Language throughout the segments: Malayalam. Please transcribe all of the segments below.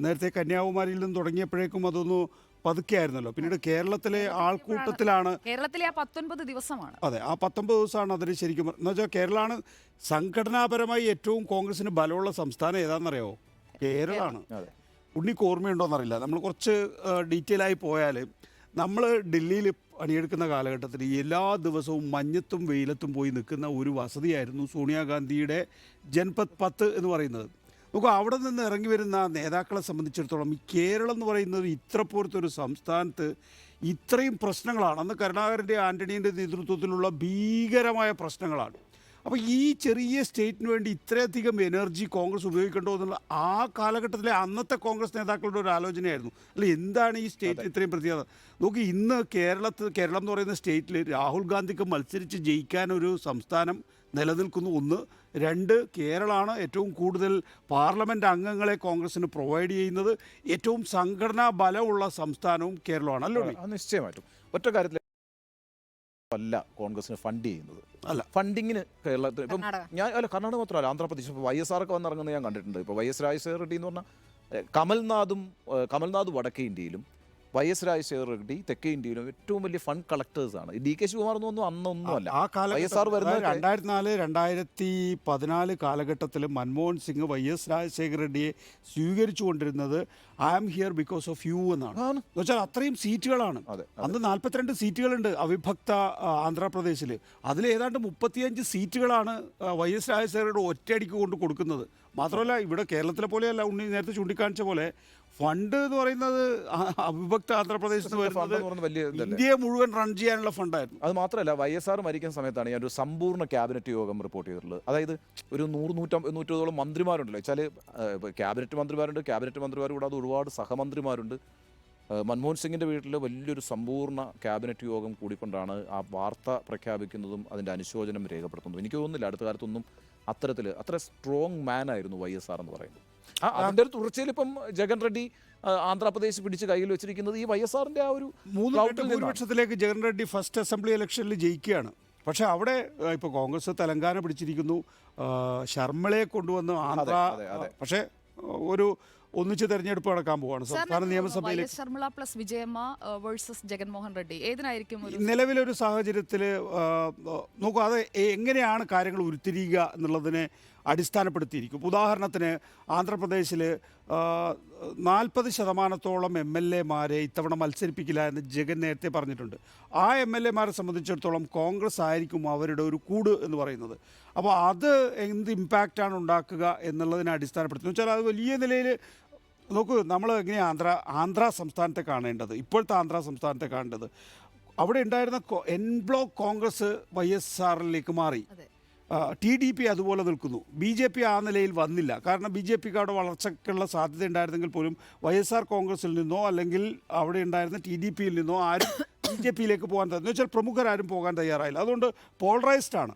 നേരത്തെ കന്യാകുമാരിയിൽ നിന്ന് തുടങ്ങിയപ്പോഴേക്കും അതൊന്ന് പതുക്കെയായിരുന്നല്ലോ. പിന്നീട് കേരളത്തിലെ ആൾക്കൂട്ടത്തിലാണ്. കേരളത്തിലെ ആ 19 ദിവസമാണ്. അതെ, ആ 19 ദിവസമാണ് അതിന് ശരിക്കും എന്ന് വെച്ചാൽ കേരളമാണ് സംഘടനാപരമായി ഏറ്റവും കോൺഗ്രസിന് ബലമുള്ള സംസ്ഥാനം ഏതാണെന്നറിയാമോ? കേരളമാണ്. ഉണ്ണിക്ക് ഓർമ്മയുണ്ടോയെന്നറിയില്ല. നമ്മൾ കുറച്ച് ഡീറ്റെയിൽ ആയി പോയാൽ നമ്മൾ ഡൽഹിയിൽ പണിയെടുക്കുന്ന കാലഘട്ടത്തിൽ എല്ലാ ദിവസവും മഞ്ഞത്തും വെയിലത്തും പോയി നിൽക്കുന്ന ഒരു വസതിയായിരുന്നു സോണിയാഗാന്ധിയുടെ ജൻപത് 10 എന്ന് പറയുന്നത്. നമുക്ക് അവിടെ നിന്ന് ഇറങ്ങി വരുന്ന നേതാക്കളെ സംബന്ധിച്ചിടത്തോളം ഈ കേരളം എന്ന് പറയുന്നത് ഇത്ര പോലത്തെ ഒരു സംസ്ഥാനത്ത് ഇത്രയും പ്രശ്നങ്ങളാണ്. അന്ന് കരുണാകരൻ്റെ ആൻ്റണീൻ്റെ നേതൃത്വത്തിലുള്ള ഭീകരമായ പ്രശ്നങ്ങളാണ്. അപ്പോൾ ഈ ചെറിയ സ്റ്റേറ്റിന് വേണ്ടി ഇത്രയധികം എനർജി കോൺഗ്രസ് ഉപയോഗിക്കേണ്ടോ എന്നുള്ള ആ കാലഘട്ടത്തിലെ അന്നത്തെ കോൺഗ്രസ് നേതാക്കളുടെ ഒരു ആലോചനയായിരുന്നു. അല്ല, എന്താണ് ഈ സ്റ്റേറ്റിൽ ഇത്രയും പ്രത്യേകത? നോക്കി, ഇന്ന് കേരളം എന്ന് പറയുന്ന സ്റ്റേറ്റിൽ രാഹുൽ ഗാന്ധിക്ക് മത്സരിച്ച് ജയിക്കാനൊരു സംസ്ഥാനം നിലനിൽക്കുന്നു. 1. 2, കേരളമാണ് ഏറ്റവും കൂടുതൽ പാർലമെൻറ്റ് അംഗങ്ങളെ കോൺഗ്രസിന് പ്രൊവൈഡ് ചെയ്യുന്നത്. ഏറ്റവും സംഘടനാ ബലമുള്ള സംസ്ഥാനവും കേരളമാണ്. അല്ലോ? നിശ്ചയമായിട്ടും. ഒറ്റ കാര്യത്തിൽ അല്ല കോൺഗ്രസിന് ഫണ്ട് ചെയ്യുന്നത്. അല്ല, ഫണ്ടിങ്ങിന് കേരളത്തിൽ ഇപ്പം കർണാടക മാത്രമല്ല, ആന്ധ്രാപ്രദേശ് ഇപ്പോൾ YSR ഒക്കെ വന്നിറങ്ങുന്നത് ഞാൻ കണ്ടിട്ടുണ്ട്. ഇപ്പോൾ YS രാജശേഖർ റെഡ്ഡി എന്ന് പറഞ്ഞാൽ കമൽനാഥ് വടക്കേ ഇന്ത്യയിലും YS രാജശേഖർ റെഡ്ഡി തെക്കേ ഇന്ത്യയിലും ഏറ്റവും വലിയ ഫണ്ട് കളക്ടേഴ്സാണ്. DK ശിവകുമാർ എന്നൊന്നും അന്നൊന്നുമല്ല. ആ കാലഘട്ടം 2004-2014 കാലഘട്ടത്തിൽ മൻമോഹൻ സിംഗ് YS രാജശേഖർ റെഡ്ഡിയെ സ്വീകരിച്ചു കൊണ്ടിരുന്നത് I am here because of you എന്നാണ്. എന്ന് വെച്ചാൽ അത്രയും സീറ്റുകളാണ്. അന്ന് 42 സീറ്റുകളുണ്ട് അവിഭക്ത ആന്ധ്രാപ്രദേശിൽ. അതിൽ ഏതാണ്ട് 35 സീറ്റുകളാണ് YS രാജശേഖരുടെ ഒറ്റയടിക്ക് കൊണ്ട് കൊടുക്കുന്നത്. മാത്രമല്ല, ഇവിടെ കേരളത്തിലെ പോലെയല്ല, ഉണ്ണി നേരത്തെ ചൂണ്ടിക്കാണിച്ച പോലെ ഫണ്ട് എന്ന് പറയുന്നത് അവിഭക്ത ആന്ധ്രാപ്രദേശിൽ വരുന്നത് ഇന്ത്യയെ മുഴുവൻ റൺ ചെയ്യാനുള്ള ഫണ്ടായിരുന്നു. അത് മാത്രമല്ല, YSR മരിക്കുന്ന സമയത്താണ് ഞാൻ ഒരു സമ്പൂർണ്ണ ക്യാബിനറ്റ് യോഗം റിപ്പോർട്ട് ചെയ്തിട്ടുള്ളത്. അതായത് ഒരു 100-120 മന്ത്രിമാരുണ്ടല്ലോ വെച്ചാൽ ക്യാബിനറ്റ് മന്ത്രിമാർ കൂടാതെ ഒരുപാട് സഹമന്ത്രിമാരുണ്ട്. മൻമോഹൻ സിംഗിൻ്റെ വീട്ടിൽ വലിയൊരു സമ്പൂർണ്ണ ക്യാബിനറ്റ് യോഗം കൂടിക്കൊണ്ടാണ് ആ വാർത്ത പ്രഖ്യാപിക്കുന്നതും അതിൻ്റെ അനുശോചനം രേഖപ്പെടുത്തുന്നതും. എനിക്ക് തോന്നുന്നില്ല അടുത്ത കാലത്തൊന്നും അത്ര സ്ട്രോങ് മാൻ ആയിരുന്നു YSR എന്ന് പറയുന്നത്. അതിൻ്റെ ഒരു തുടർച്ചയിൽ ഇപ്പം ജഗൻ റെഡ്ഡി ആന്ധ്രാപ്രദേശ് പിടിച്ച് കയ്യിൽ വെച്ചിരിക്കുന്നത് ഈ YSRൻ്റെ ആ ഒരു 3 ഭൂരിപക്ഷത്തിലേക്ക് ജഗൻ റെഡ്ഡി ഫസ്റ്റ് അസംബ്ലി ഇലക്ഷനിൽ ജയിക്കുകയാണ്. പക്ഷേ അവിടെ ഇപ്പോൾ കോൺഗ്രസ് തെലങ്കാന പിടിച്ചിരിക്കുന്നു, ശർമ്മളയെ കൊണ്ടുവന്ന് ആന്ധ്ര. പക്ഷേ ഒരു ഒന്നിച്ച് തെരഞ്ഞെടുപ്പ് നടക്കാൻ പോവാണ് സംസ്ഥാന നിയമസഭയിലേക്ക്. ശർമ്മള പ്ലസ് വിജയമ്മ വേഴ്സസ് ജഗൻമോഹൻ റെഡ്ഡി ഏതിനായിരിക്കും നിലവിലൊരു സാഹചര്യത്തിൽ നോക്കൂ, അത് എങ്ങനെയാണ് കാര്യങ്ങൾ ഉരുത്തിരിയുക എന്നുള്ളതിനെ അടിസ്ഥാനപ്പെടുത്തിയിരിക്കും. ഉദാഹരണത്തിന് ആന്ധ്രാപ്രദേശിൽ 40% MLA-മാരെ ഇത്തവണ മത്സരിപ്പിക്കില്ല എന്ന് ജഗൻ നേരത്തെ പറഞ്ഞിട്ടുണ്ട്. ആ MLA-മാരെ സംബന്ധിച്ചിടത്തോളം കോൺഗ്രസ് ആയിരിക്കും അവരുടെ ഒരു കൂട് എന്ന് പറയുന്നത്. അപ്പോൾ അത് എന്ത് ഇമ്പാക്റ്റാണ് ഉണ്ടാക്കുക എന്നുള്ളതിനെ അടിസ്ഥാനപ്പെടുത്തി വെച്ചാൽ അത് വലിയ നിലയിൽ നോക്കൂ. നമ്മൾ എങ്ങനെയാണ് ആന്ധ്ര സംസ്ഥാനത്തെ കാണേണ്ടത്, ഇപ്പോഴത്തെ ആന്ധ്ര സംസ്ഥാനത്തെ കാണേണ്ടത്? അവിടെ ഉണ്ടായിരുന്ന എൻ ബ്ലോക്ക് കോൺഗ്രസ് YSRലേക്ക് മാറി. TDP അതുപോലെ നിൽക്കുന്നു. BJP ആ നിലയിൽ വന്നില്ല. കാരണം BJPക്ക് അവിടെ വളർച്ചയ്ക്കുള്ള സാധ്യത ഉണ്ടായിരുന്നെങ്കിൽ പോലും YSR കോൺഗ്രസിൽ നിന്നോ അല്ലെങ്കിൽ അവിടെ ഉണ്ടായിരുന്ന TDPയിൽ നിന്നോ ആരും BJPയിലേക്ക് പോകാൻ എന്ന് വെച്ചാൽ പ്രമുഖരാരും പോകാൻ തയ്യാറായില്ല. അതുകൊണ്ട് പോളറൈസ്ഡ് ആണ്.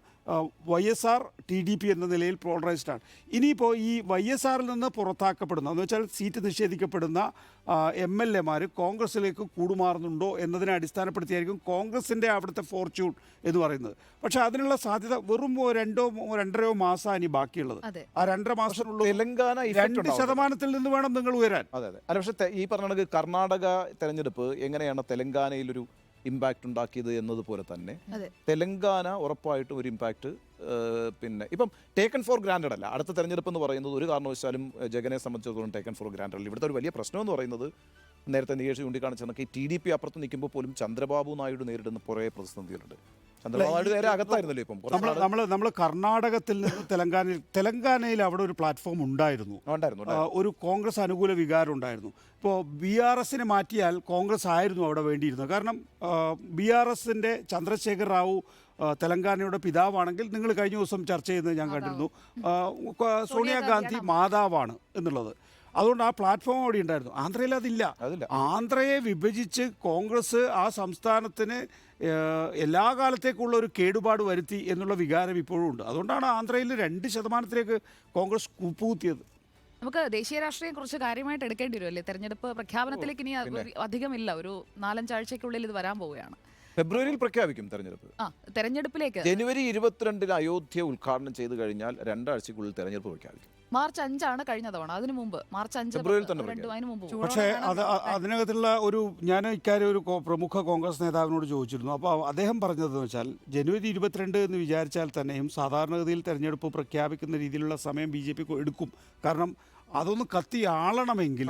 YSR TDP എന്ന നിലയിൽ പോളറൈസ്ഡ് ആണ്. ഇനിയിപ്പോൾ ഈ YSRൽ നിന്ന് പുറത്താക്കപ്പെടുന്ന എന്ന് വെച്ചാൽ സീറ്റ് നിഷേധിക്കപ്പെടുന്ന MLA-മാർ കോൺഗ്രസിലേക്ക് കൂടുമാറുന്നുണ്ടോ എന്നതിനെ അടിസ്ഥാനപ്പെടുത്തിയായിരിക്കും കോൺഗ്രസിൻ്റെ അവിടുത്തെ ഫോർച്യൂൺ എന്ന് പറയുന്നത്. പക്ഷേ അതിനുള്ള സാധ്യത വെറും 2-2.5 മാസമാണ് ഇനി ബാക്കിയുള്ളത്. ആ 2.5 മാസത്തിനുള്ളിൽ തെലങ്കാന 2% നിന്ന് വേണം നിങ്ങൾ ഉയരാൻ. അതെ. പക്ഷേ ഈ പറഞ്ഞ കർണാടക തെരഞ്ഞെടുപ്പ് എങ്ങനെയാണ് തെലങ്കാനയിലൊരു ഇമ്പാക്റ്റ് ഉണ്ടാക്കിയത് എന്നതുപോലെ തന്നെ തെലങ്കാന ഉറപ്പായിട്ടും ഒരു ഇമ്പാക്റ്റ് പിന്നെ ഇപ്പം ടേക്കൺ ഫോർ ഗ്രാൻഡഡ് അല്ല. അടുത്ത തെരഞ്ഞെടുപ്പ് എന്ന് പറയുന്നത് ഒരു കാരണവശാലും ജഗനെ സംബന്ധിച്ചിടത്തോളം ടേക്കൺ ഫോർ ഗ്രാൻഡഡ് അല്ല. ഇവിടുത്തെ ഒരു വലിയ പ്രശ്നം എന്ന് പറയുന്നത് നേരത്തെ നികേഷ് ചൂണ്ടിക്കാണിച്ചെന്നൊക്കെ ഈ TDP അപ്പുറത്ത് നിൽക്കുമ്പോൾ പോലും ചന്ദ്രബാബു നായിഡു നേരിടുന്ന കുറേ പ്രതിസന്ധികളുണ്ട്. ചന്ദ്രബാബു നായിഡു നേരെ അകത്തായിരുന്നല്ലോ. ഇപ്പം നമ്മൾ കർണാടകത്തിൽ നിന്ന് തെലങ്കാനയിൽ അവിടെ ഒരു പ്ലാറ്റ്ഫോം ഉണ്ടായിരുന്നു. ഒരു കോൺഗ്രസ് അനുകൂല വികാരം ഉണ്ടായിരുന്നു. ഇപ്പോൾ BRSനെ മാറ്റിയാൽ കോൺഗ്രസ് ആയിരുന്നു അവിടെ വേണ്ടിയിരുന്നത്. കാരണം BRSൻ്റെ ചന്ദ്രശേഖർ റാവു തെലങ്കാനയുടെ പിതാവാണെങ്കിൽ നിങ്ങൾ കഴിഞ്ഞ ദിവസം ചർച്ച ചെയ്യുന്നത് ഞാൻ കണ്ടിരുന്നു സോണിയാഗാന്ധി മാതാവാണ് എന്നുള്ളത്. അതുകൊണ്ട് ആ പ്ലാറ്റ്ഫോം അവിടെ ഉണ്ടായിരുന്നു. ആന്ധ്രയിൽ അതില്ല. ആന്ധ്രയെ വിഭജിച്ച് കോൺഗ്രസ് ആ സംസ്ഥാനത്തിന് എല്ലാ കാലത്തേക്കുള്ള ഒരു കേടുപാട് വരുത്തി എന്നുള്ള വികാരം ഇപ്പോഴും ഉണ്ട്. അതുകൊണ്ടാണ് ആന്ധ്രയിൽ 2% കോൺഗ്രസ് കുപ്പുകുത്തിയത്. നമുക്ക് ദേശീയ രാഷ്ട്രീയം കുറച്ച് കാര്യമായിട്ട് എടുക്കേണ്ടി വരുമല്ലേ? തെരഞ്ഞെടുപ്പ് പ്രഖ്യാപനത്തിലേക്ക് ഇനി അധികമില്ല, ഒരു 4-5 ആഴ്ചയ്ക്കുള്ളിൽ ഇത് വരാൻ പോവുകയാണ്. ഫെബ്രുവരിയിൽ പ്രഖ്യാപിക്കും തെരഞ്ഞെടുപ്പിലേക്ക്. ജനുവരി 22 അയോധ്യ ഉദ്ഘാടനം ചെയ്ത് കഴിഞ്ഞാൽ 2 ആഴ്ചയ്ക്കുള്ളിൽ തെരഞ്ഞെടുപ്പ് പ്രഖ്യാപിക്കും. മാർച്ച് 5 കഴിഞ്ഞ തവണ. അതിനു മുമ്പ് മാർച്ച് 5 ഫെബ്രുവരിയിൽ തന്നെ അതിനു മുമ്പ് പക്ഷേ അതിനകത്തുള്ള ഞാൻ ഇക്കാര്യം ഒരു പ്രമുഖ കോൺഗ്രസ് നേതാവിനോട് ചോദിച്ചിരുന്നു. അപ്പോൾ അദ്ദേഹം പറഞ്ഞതെന്ന് വെച്ചാൽ ജനുവരി 22 എന്ന് വിചാരിച്ചാൽ തന്നെയും സാധാരണഗതിയിൽ തെരഞ്ഞെടുപ്പ് പ്രഖ്യാപിക്കുന്ന രീതിയിലുള്ള സമയം BJP എടുക്കും. കാരണം അതൊന്ന് കത്തി ആളണമെങ്കിൽ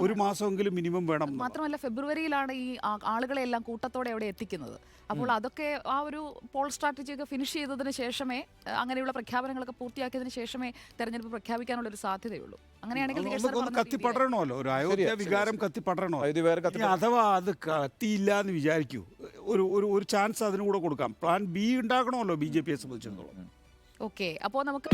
ഒരു മാസമെങ്കിലും മിനിമം വേണം. മാത്രമല്ല ഫെബ്രുവരിയിലാണ് ഈ ആളുകളെ എല്ലാം കൂട്ടത്തോടെ അവിടെ എത്തിക്കുന്നത്. അപ്പോൾ അതൊക്കെ ആ ഒരു പോൾ സ്ട്രാറ്റജി ഒക്കെ ഫിനിഷ് ചെയ്തതിന് ശേഷമേ, അങ്ങനെയുള്ള പ്രഖ്യാപനങ്ങളൊക്കെ പൂർത്തിയാക്കിയതിന് ശേഷമേ തെരഞ്ഞെടുപ്പ് പ്രഖ്യാപിക്കാനുള്ള ഒരു സാധ്യതയുള്ളൂ. അങ്ങനെയാണെങ്കിൽ കത്തിപ്പടരണമല്ലോ, ഒരു അയോധ്യ വികാരം കത്തിപ്പടരണോ. അയോധ്യ അഥവാ അത് കത്തിയില്ല എന്ന് വിചാരിക്കൂ, ഒരു ചാൻസ് അതിനും കൂടെ കൊടുക്കാം. പ്ലാൻ B ഉണ്ടാക്കണമല്ലോ BJP യെ സംബന്ധിച്ചിടത്തോളം. ഓക്കെ, അപ്പോൾ നമുക്ക്